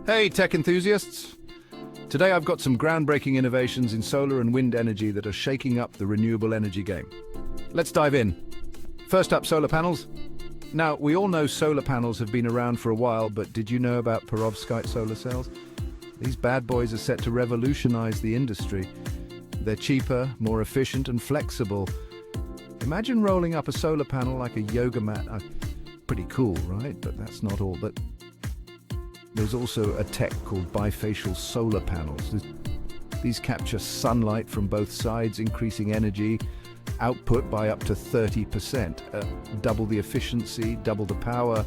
Hey, tech enthusiasts! Today I've got some groundbreaking innovations in solar and wind energy that are shaking up the renewable energy game. Let's dive in. First up, solar panels. Now, we all know solar panels have been around for a while, but did you know about perovskite solar cells? These bad boys are set to revolutionize the industry. They're cheaper, more efficient, and flexible. Imagine rolling up a solar panel like a yoga mat. Pretty cool, right? But that's not all. But there's also a tech called bifacial solar panels. These capture sunlight from both sides, increasing energy output by up to 30%. Double the efficiency, double the power.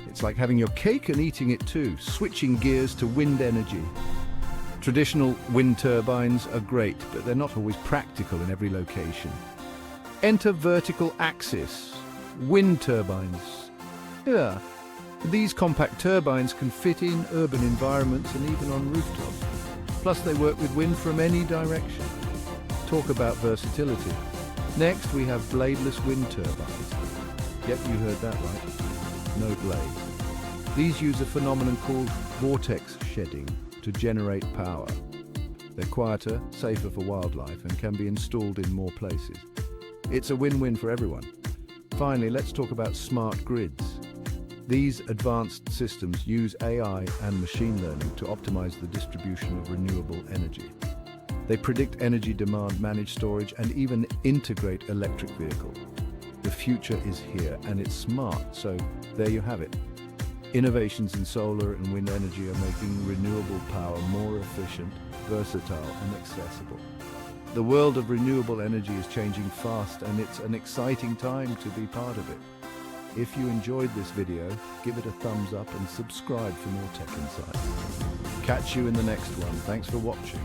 It's like having your cake and eating it too, switching gears to wind energy. Traditional wind turbines are great, but they're not always practical in every location. Enter vertical axis wind turbines. Yeah. These compact turbines can fit in urban environments and even on rooftops. Plus, they work with wind from any direction. Talk about versatility. Next, we have bladeless wind turbines. Yep, you heard that right. No blades. These use a phenomenon called vortex shedding to generate power. They're quieter, safer for wildlife, and can be installed in more places. It's a win-win for everyone. Finally, let's talk about smart grids. These advanced systems use AI and machine learning to optimize the distribution of renewable energy. They predict energy demand, manage storage, and even integrate electric vehicles. The future is here, and it's smart, so there you have it. Innovations in solar and wind energy are making renewable power more efficient, versatile, and accessible. The world of renewable energy is changing fast, and it's an exciting time to be part of it. If you enjoyed this video, give it a thumbs up and subscribe for more tech insights. Catch you in the next one. Thanks for watching.